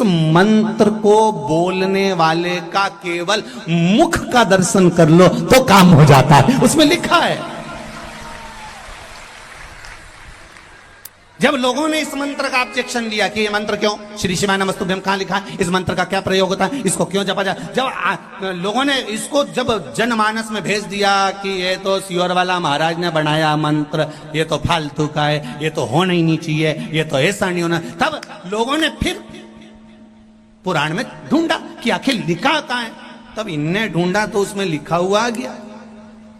मंत्र को बोलने वाले का केवल मुख का दर्शन कर लो तो काम हो जाता है। उसमें लिखा है। जब लोगों ने इस मंत्र का ऑब्जेक्शन लिया कि ये मंत्र क्यों, श्री शिवाय नमस्तुभ्यम कहां लिखा है, इस मंत्र का क्या प्रयोग होता है, इसको क्यों जपा जाए, जब लोगों ने इसको जब जनमानस में भेज दिया कि ये तो सियोर वाला महाराज ने बनाया मंत्र, ये तो फालतू का है, ये तो होना ही नहीं चाहिए, ये तो ऐसा नहीं होना, तब लोगों ने फिर पुराण में ढूंढा कि आखिर लिखा कहां है। तब इनने ढूंढा तो उसमें लिखा हुआ आ गया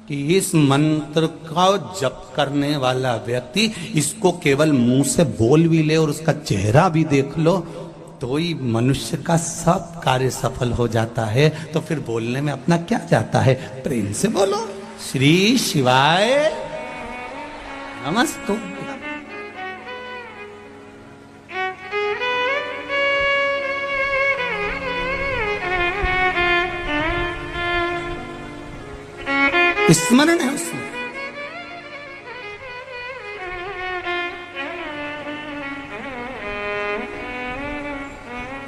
कि इस मंत्र का जप करने वाला व्यक्ति इसको केवल मुंह से बोल भी ले और उसका चेहरा भी देख लो तो ही मनुष्य का सब कार्य सफल हो जाता है। तो फिर बोलने में अपना क्या जाता है, प्रेम से बोलो श्री शिवाय नमस्तु। स्मरण है उसमें।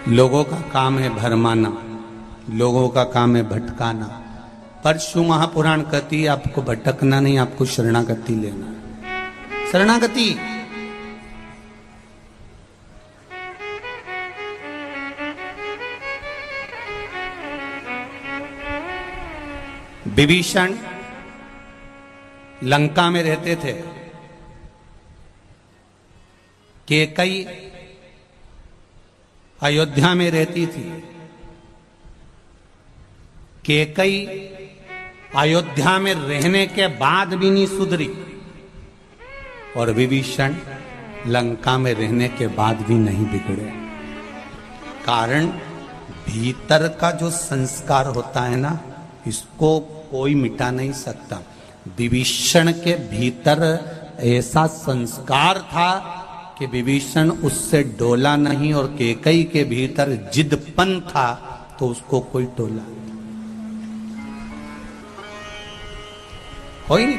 लोगों का काम है भरमाना, लोगों का काम है भटकाना। परशु महापुराण कहती है आपको भटकना नहीं, आपको शरणागति लेना। शरणागति विभीषण लंका में रहते थे, कैकेयी अयोध्या में रहती थी। कैकेयी अयोध्या में रहने के बाद भी नहीं सुधरी और विभीषण लंका में रहने के बाद भी नहीं बिगड़े। कारण भीतर का जो संस्कार होता है ना, इसको कोई मिटा नहीं सकता। विभीषण के भीतर ऐसा संस्कार था कि विभीषण उससे डोला नहीं, और कैकेयी के भीतर जिदपन था तो उसको कोई टोला कोई नहीं।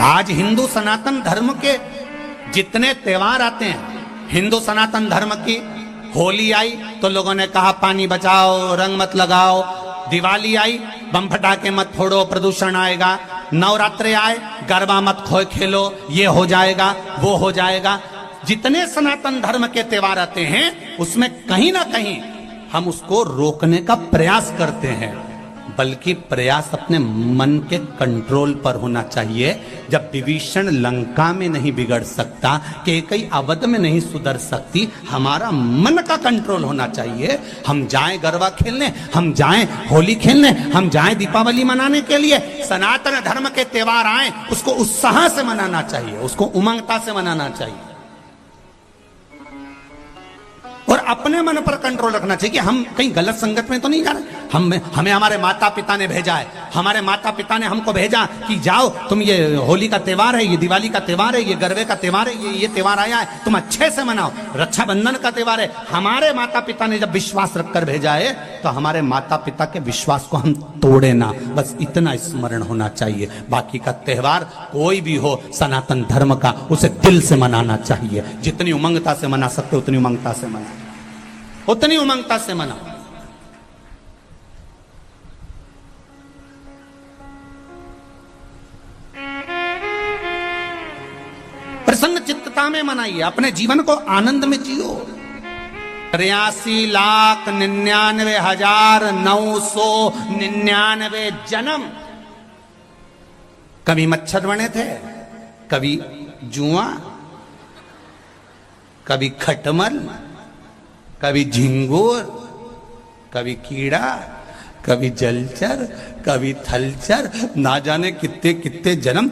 आज हिंदू सनातन धर्म के जितने त्योहार आते हैं, हिंदू सनातन धर्म की होली आई तो लोगों ने कहा पानी बचाओ, रंग मत लगाओ। दिवाली आई बम फटाके मत फोड़ो, प्रदूषण आएगा। नवरात्रे आए गरबा मत खेलो, ये हो जाएगा वो हो जाएगा। जितने सनातन धर्म के त्योहार आते हैं उसमें कहीं ना कहीं हम उसको रोकने का प्रयास करते हैं, बल्कि प्रयास अपने मन के कंट्रोल पर होना चाहिए। जब विभीषण लंका में नहीं बिगड़ सकता, कैकेयी अवध में नहीं सुधर सकती, हमारा मन का कंट्रोल होना चाहिए। हम जाएं गरबा खेलने, हम जाएं होली खेलने, हम जाएं दीपावली मनाने के लिए। सनातन धर्म के त्योहार आए उसको उत्साह से मनाना चाहिए, उसको उमंगता से मनाना चाहिए और अपने मन पर कंट्रोल रखना चाहिए कि हम कहीं गलत संगत में तो नहीं जा रहे। हमें हमारे माता पिता ने भेजा है, हमारे माता पिता ने हमको भेजा कि जाओ तुम, ये होली का त्योहार है, ये दिवाली का त्योहार है, ये गरबे का त्योहार है, ये त्योहार आया है, तुम अच्छे से मनाओ। रक्षाबंधन का त्योहार है, हमारे माता पिता ने जब विश्वास रखकर भेजा है तो हमारे माता पिता के विश्वास को हम तोड़े ना, बस इतना स्मरण होना चाहिए। बाकी का त्योहार कोई भी हो सनातन धर्म का, उसे दिल से मनाना चाहिए। जितनी उमंगता से मना सकते उतनी उमंगता से मनाओ, उतनी उमंगता से मनाओ। प्रसन्न चित्तता में मनाइए, अपने जीवन को आनंद में जियो। 83,99,999 जन्म। कभी मच्छर बने थे, कभी जुआ, कभी खटमल, कभी झिंगुर, कभी कीड़ा, कभी जलचर, कभी थलचर, ना जाने कितने कितने जन्म।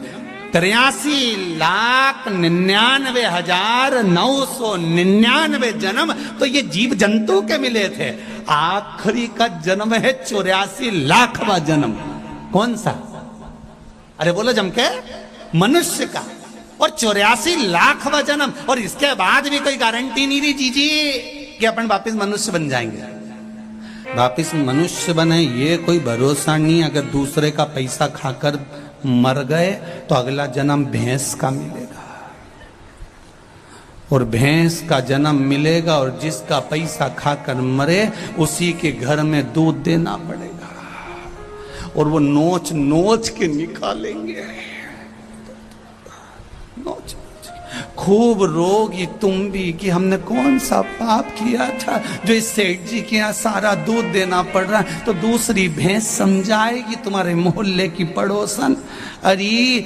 83,99,999 जन्म तो ये जीव जंतु के मिले थे। आखिरी का जन्म है 84,00,000वां जन्म। कौन सा? अरे बोलो जम के, मनुष्य का। और 84,00,000वां जन्म, और इसके बाद भी कोई गारंटी नहीं दी जीजी कि अपन वापिस मनुष्य बन जाएंगे। वापिस मनुष्य बने ये कोई भरोसा नहीं। अगर दूसरे का पैसा खाकर मर गए तो अगला जन्म भैंस का मिलेगा। और भैंस का जन्म मिलेगा और जिसका पैसा खाकर मरे उसी के घर में दूध देना पड़ेगा और वो नोच नोच के निकालेंगे। नोच खूब रोगी तुम भी कि हमने कौन सा पाप किया था जो इस सेठ जी के यहाँ सारा दूध देना पड़ रहा है। तो दूसरी भैंस समझाएगी तुम्हारे मोहल्ले की पड़ोसन, अरे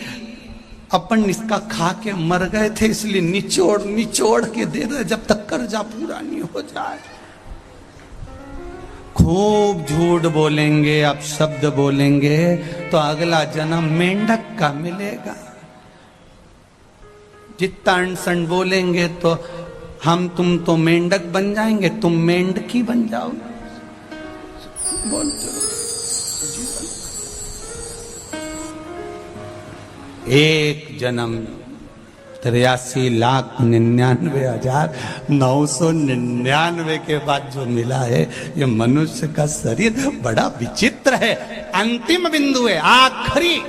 अपन इसका खा के मर गए थे इसलिए निचोड़ निचोड़ के दे रहे जब तक कर्जा पूरा नहीं हो जाए। खूब झूठ बोलेंगे, अब शब्द बोलेंगे तो अगला जन्म मेंढक का मिलेगा। जितना अनसन बोलेंगे तो हम तुम तो मेंढक बन जाएंगे, तुम मेंढकी बन जाओगे। बोलते एक जन्म 83,99,999 के बाद जो मिला है ये मनुष्य का शरीर बड़ा विचित्र है। अंतिम बिंदु है, आखिरी।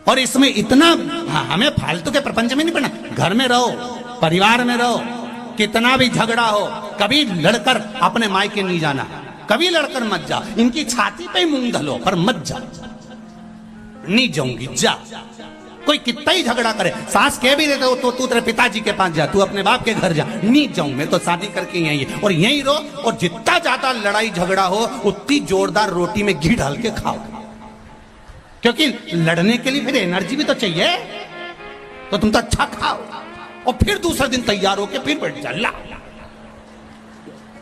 और इसमें इतना हमें फालतू के प्रपंच में नहीं पड़ना। घर में रहो, परिवार में रहो, कितना भी झगड़ा हो कभी लड़कर अपने मायके नहीं जाना, कभी लड़कर मत जा। इनकी छाती पे मूंग धलो पर मत जा। नहीं जाऊंगी जा। कोई कितना ही झगड़ा करे, सास कह भी देते हो तो तू तेरे पिताजी के पास जा, तू अपने बाप के घर जा। नहीं जाऊं, मैं तो शादी करके यहीं है और यहीं रहो। और जितना ज्यादा लड़ाई झगड़ा हो उतनी जोरदार रोटी में घी डाल के खाओ, क्योंकि लड़ने के लिए फिर एनर्जी भी तो चाहिए। तो तुम तो अच्छा खाओ और फिर दूसरे दिन तैयार होके फिर बैठ जा। ला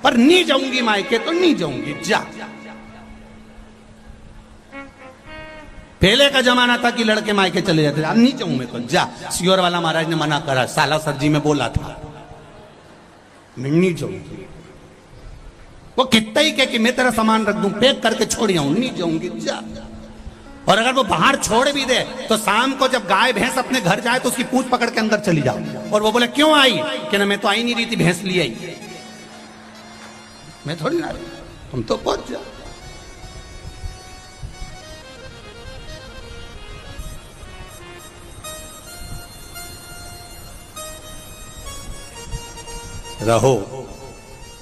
पर नहीं जाऊंगी मायके तो नहीं जाऊंगी, जा। पहले का जमाना था कि लड़के मायके चले जाते, अब नहीं जाऊं मैं तो, जा। सियोर वाला महाराज ने मना करा, साला सरजी में बोला था मैं नहीं जाऊंगी। वो कितना ही कह कि मैं तेरा सामान रख दूं, पैक करके छोड़ आऊं, नहीं जाऊंगी, जा। और अगर वो बाहर छोड़ भी दे तो शाम को जब गाय भैंस अपने घर जाए तो उसकी पूंछ पकड़ के अंदर चली जाओ। और वो बोले क्यों आई, कि ना मैं तो आई नहीं रही थी, भैंस लिए आई, मैं थोड़ी ना रही, तुम तो पहुंच जाओ। रहो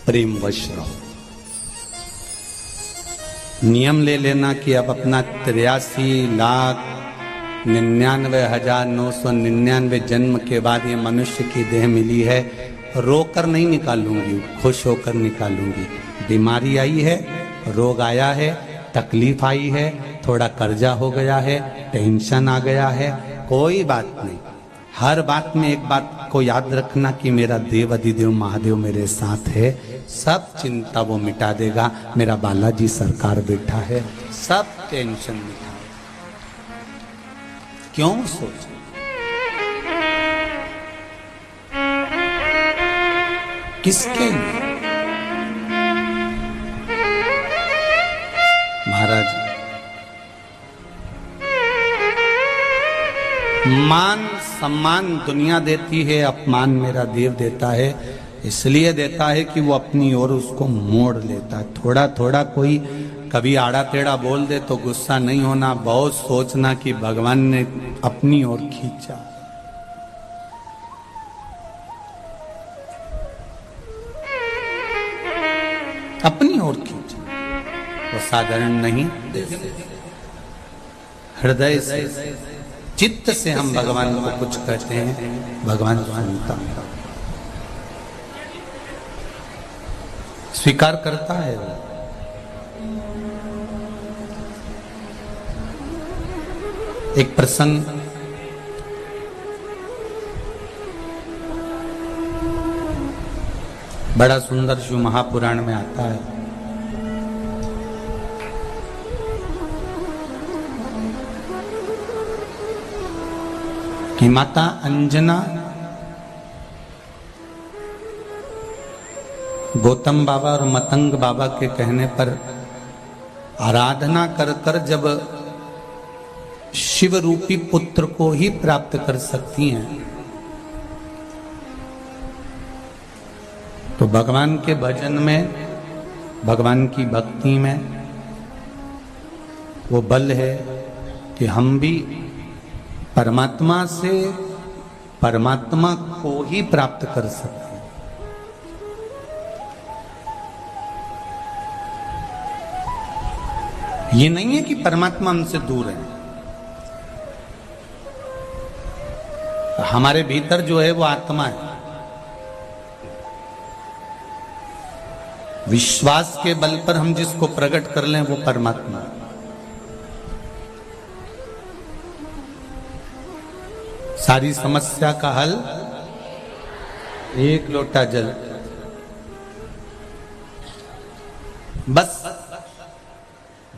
प्रेम वश रहो। नियम ले लेना कि अब अपना 83,99,999 जन्म के बाद ये मनुष्य की देह मिली है, रोकर नहीं निकालूंगी, खुश होकर निकालूंगी। बीमारी आई है, रोग आया है, तकलीफ आई है, थोड़ा कर्जा हो गया है, टेंशन आ गया है, कोई बात नहीं। हर बात में एक बात को याद रखना कि मेरा देव अधिदेव महादेव मेरे साथ है, सब चिंता वो मिटा देगा। मेरा बालाजी सरकार बैठा है, सब टेंशन मिटा। क्यों सोच, किसके लिए? महाराज मान सम्मान दुनिया देती है, अपमान मेरा देव देता है। इसलिए देता है कि वो अपनी ओर उसको मोड़ लेता है। थोड़ा थोड़ा कोई कभी आड़ा टेढ़ा बोल दे तो गुस्सा नहीं होना, बहुत सोचना कि भगवान ने अपनी ओर खींचा। अपनी ओर खींचा, वो साधारण नहीं, हृदय से, चित्त से हम भगवान को कुछ कहते हैं, भगवान सुनता है, स्वीकार करता है। एक प्रसंग बड़ा सुंदर शिव महापुराण में आता है। कि माता अंजना गौतम बाबा और मतंग बाबा के कहने पर आराधना कर कर जब शिव रूपी पुत्र को ही प्राप्त कर सकती हैं, तो भगवान के भजन में, भगवान की भक्ति में वो बल है कि हम भी परमात्मा से परमात्मा को ही प्राप्त कर सकते हैं। ये नहीं है कि परमात्मा हमसे दूर है। हमारे भीतर जो है वो आत्मा है। विश्वास के बल पर हम जिसको प्रकट कर लें वो परमात्मा है। सारी समस्या का हल एक लोटा जल। बस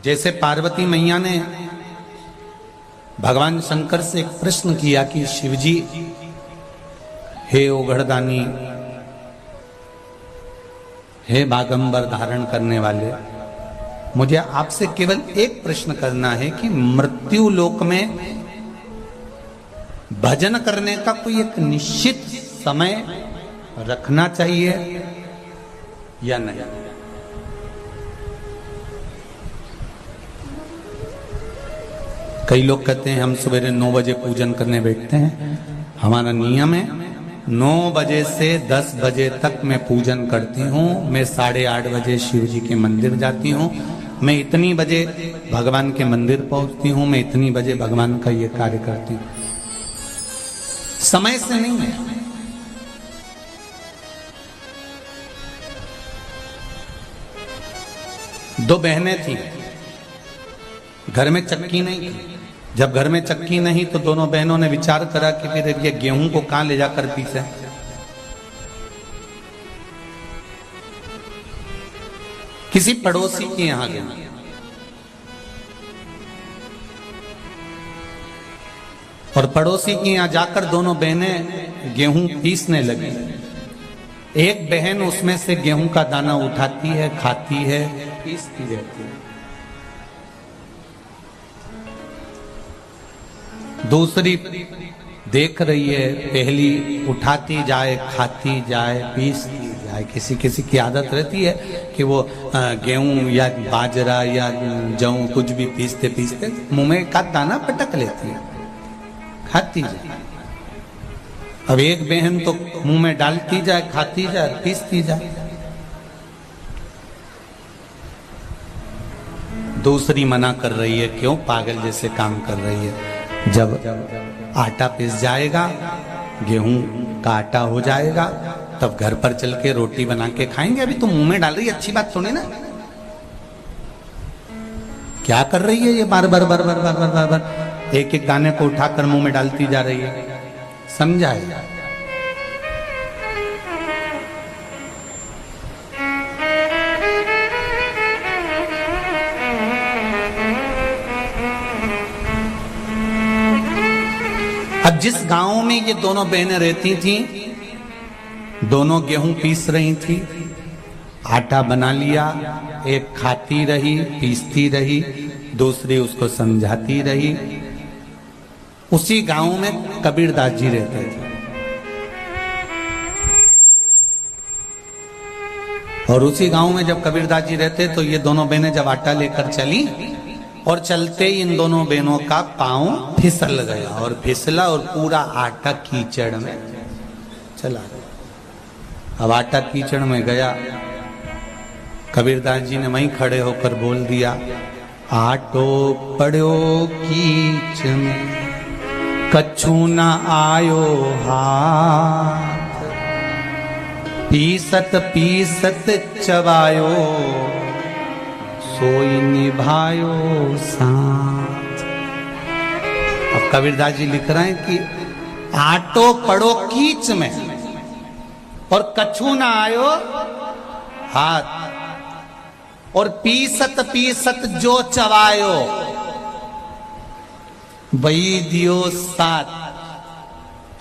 जैसे पार्वती मैया ने भगवान शंकर से एक प्रश्न किया कि शिवजी, हे ओघड़दानी, हे बागंबर धारण करने वाले, मुझे आपसे केवल एक प्रश्न करना है कि मृत्यु लोक में भजन करने का कोई एक निश्चित समय रखना चाहिए या नहीं? कई लोग कहते हैं हम सवेरे 9 बजे पूजन करने बैठते हैं। हमारा नियम है 9 बजे से 10 बजे तक मैं पूजन करती हूँ। मैं 8:30 बजे शिव जी के मंदिर जाती हूँ। मैं इतनी बजे भगवान के मंदिर पहुंचती हूँ। मैं इतनी बजे भगवान का ये कार्य करती हूँ। समय से नहीं है। दो बहनें थी, घर में चक्की नहीं थी। जब घर में चक्की नहीं तो दोनों बहनों ने विचार करा कि फिर ये गेहूं को कहां ले जाकर पीसे। किसी पड़ोसी के यहां गए। और पड़ोसी के यहां जाकर दोनों बहनें गेहूं पीसने लगी। एक बहन उसमें से गेहूं का दाना उठाती है, खाती है, पीसती रहती है। दूसरी देख रही है, पहली उठाती जाए, खाती जाए, पीसती जाए। किसी किसी की आदत रहती है कि वो गेहूं या बाजरा या जौ कुछ भी पीसते पीसते मुंह में का दाना पटक लेती है, खाती जाए। अब एक बहन तो मुंह में डालती जाए, खाती जाए, पीसती जाए। दूसरी मना कर रही है, क्यों पागल जैसे काम कर रही है। जब आटा पिस जाएगा, गेहूं का आटा हो जाएगा, तब घर पर चल के रोटी बना के खाएंगे। अभी तो मुंह में डाल रही है, अच्छी बात सुने ना। क्या कर रही है ये? बार बार बार बार बार बार बार बार एक एक दाने को उठाकर मुंह में डालती जा रही है। समझाए? अब जिस गांव में ये दोनों बहनें रहती थी, दोनों गेहूं पीस रही थी, आटा बना लिया। एक खाती रही, पीसती रही, दूसरी उसको समझाती रही। उसी गांव में कबीरदास जी रहते थे। और उसी गांव में जब कबीरदास जी रहते तो ये दोनों बहनें जब आटा लेकर चली और चलते ही इन दोनों बहनों का पांव फिसल गया और फिसला और पूरा आटा कीचड़ में चला गया। अब आटा कीचड़ में गया, कबीरदास जी ने वहीं खड़े होकर बोल दिया, आटो पड़ो कीच में कछु न आयो हाथ, पीसत पीसत चबायो सोई निभायो साथ। अब कबीरदास जी लिख रहे हैं कि आटो पड़ो कीच में और कछु ना आयो हाथ, और पीसत पीसत जो चबायो वही दियो साथ।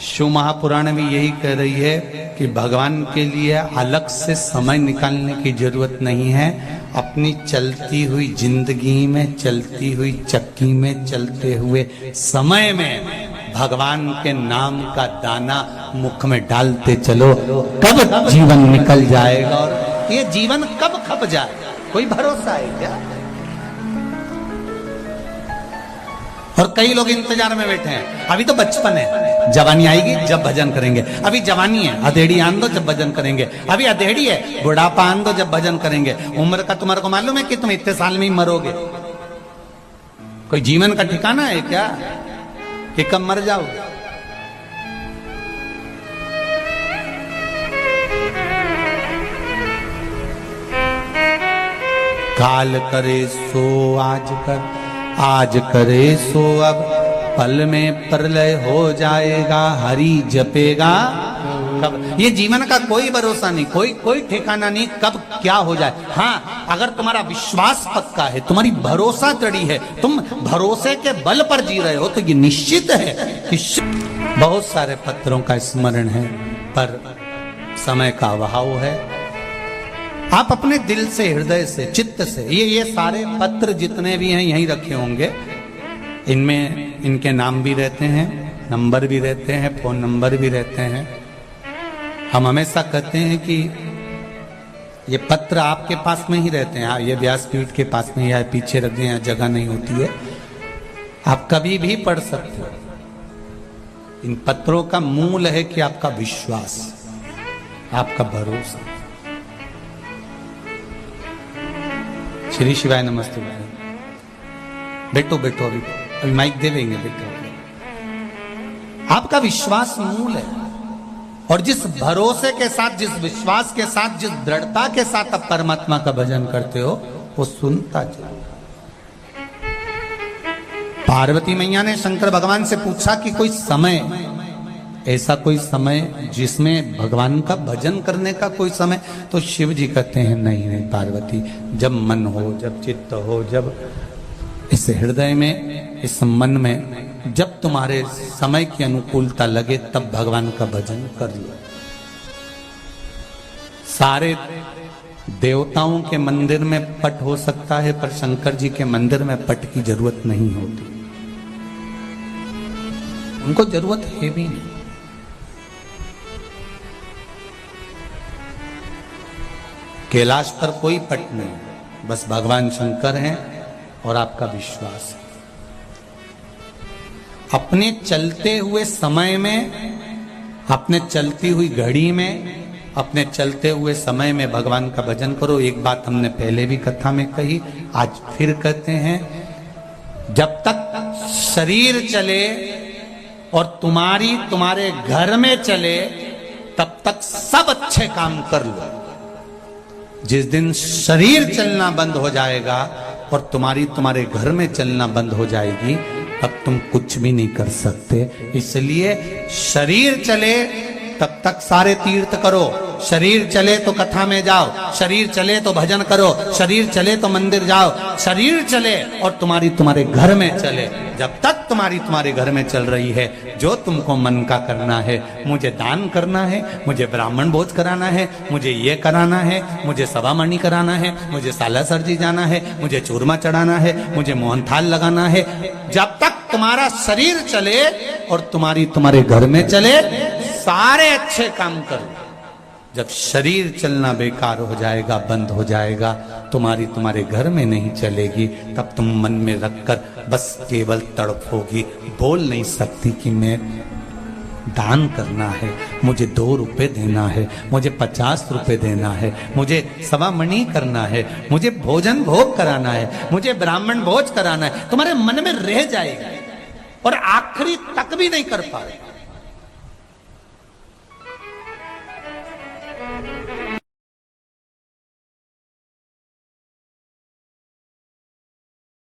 शिव महापुराण में यही कह रही है कि भगवान के लिए अलग से समय निकालने की जरूरत नहीं है। अपनी चलती हुई जिंदगी में, चलती हुई चक्की में, चलते हुए समय में भगवान के नाम का दाना मुख में डालते चलो। कब जीवन निकल जाएगा और ये जीवन कब खप जाएगा, कोई भरोसा है क्या? और कई लोग इंतजार में बैठे हैं, अभी तो बचपन है, जवानी आएगी जब भजन करेंगे। अभी जवानी है, अधेड़ी आन दो जब भजन करेंगे। अभी अधेड़ी है, बुढ़ापा आन दो जब भजन करेंगे। उम्र का तुम्हारे को मालूम है कि तुम इतने साल में ही मरोगे? कोई जीवन का ठिकाना है क्या कि कब मर जाओगे? काल करे सो आज कर, आज करे सो अब, पल में प्रलय हो जाएगा, हरि जपेगा कब। ये जीवन का कोई भरोसा नहीं, कोई ठिकाना नहीं, कब क्या हो जाए। हाँ, अगर तुम्हारा विश्वास पक्का है, तुम्हारी भरोसा दृढ़ी है, तुम भरोसे के बल पर जी रहे हो, तो ये निश्चित है कि बहुत सारे पत्रों का स्मरण है, पर समय का अभाव है। आप अपने दिल से, हृदय से, चित्त से, ये सारे पत्र जितने भी हैं यहीं रखे होंगे। इनमें इनके नाम भी रहते हैं, नंबर भी रहते हैं, फोन नंबर भी रहते हैं। हम हमेशा कहते हैं कि ये पत्र आपके पास में ही रहते हैं, ये व्यासपीठ के पास में या पीछे रख दें, यहाँ जगह नहीं होती है, आप कभी भी पढ़ सकते हो। इन पत्रों का मूल है कि आपका विश्वास, आपका भरोसा। श्री शिवाय नमस्ते। बैठो बैठो, अभी माइक दे देंगे, बैठो। आपका विश्वास मूल है, और जिस भरोसे के साथ, जिस विश्वास के साथ, जिस दृढ़ता के साथ आप परमात्मा का भजन करते हो, वो सुनता चलो। पार्वती मैया ने शंकर भगवान से पूछा कि कोई समय, ऐसा कोई समय जिसमें भगवान का भजन करने का कोई समय? तो शिव जी कहते हैं नहीं नहीं पार्वती, जब मन हो, जब चित्त हो, जब इस हृदय में, इस मन में, जब तुम्हारे समय की अनुकूलता लगे, तब भगवान का भजन कर लो। सारे देवताओं के मंदिर में पट हो सकता है, पर शंकर जी के मंदिर में पट की जरूरत नहीं होती, उनको जरूरत है भी नहीं। कैलाश पर कोई पट नहीं, बस भगवान शंकर हैं और आपका विश्वास है। अपने चलते हुए समय में, अपने चलती हुई घड़ी में, अपने चलते हुए समय में भगवान का भजन करो। एक बात हमने पहले भी कथा में कही, आज फिर कहते हैं, जब तक शरीर चले और तुम्हारे घर में चले, तब तक सब अच्छे काम कर लो। जिस दिन शरीर चलना बंद हो जाएगा और तुम्हारे घर में चलना बंद हो जाएगी, तब तुम कुछ भी नहीं कर सकते। इसलिए शरीर चले तब तक सारे तीर्थ करो, शरीर चले तो कथा में जाओ, शरीर चले तो भजन करो, शरीर चले तो मंदिर जाओ, शरीर चले और तुम्हारे घर में चले। जब तक तुम्हारे घर में चल रही है, जो तुमको मन का करना है, मुझे दान करना है, मुझे ब्राह्मण भोज कराना है, मुझे ये कराना है, मुझे सभामणि कराना है, मुझे सालासर जी जाना है, मुझे चूरमा चढ़ाना है, मुझे मोहनथाल लगाना है, जब तक तुम्हारा शरीर चले और तुम्हारे घर में चले, सारे अच्छे काम करो। जब शरीर चलना बेकार हो जाएगा, बंद हो जाएगा, तुम्हारे घर में नहीं चलेगी, तब तुम मन में रखकर बस केवल तड़पोगी, बोल नहीं सकती कि मैं दान करना है, मुझे 2 रुपए देना है, मुझे 50 रुपए देना है, मुझे सभामणि करना है, मुझे भोजन भोग कराना है, मुझे ब्राह्मण भोज कराना है। तुम्हारे मन में रह जाएगा और आखिरी तक भी नहीं कर पाए।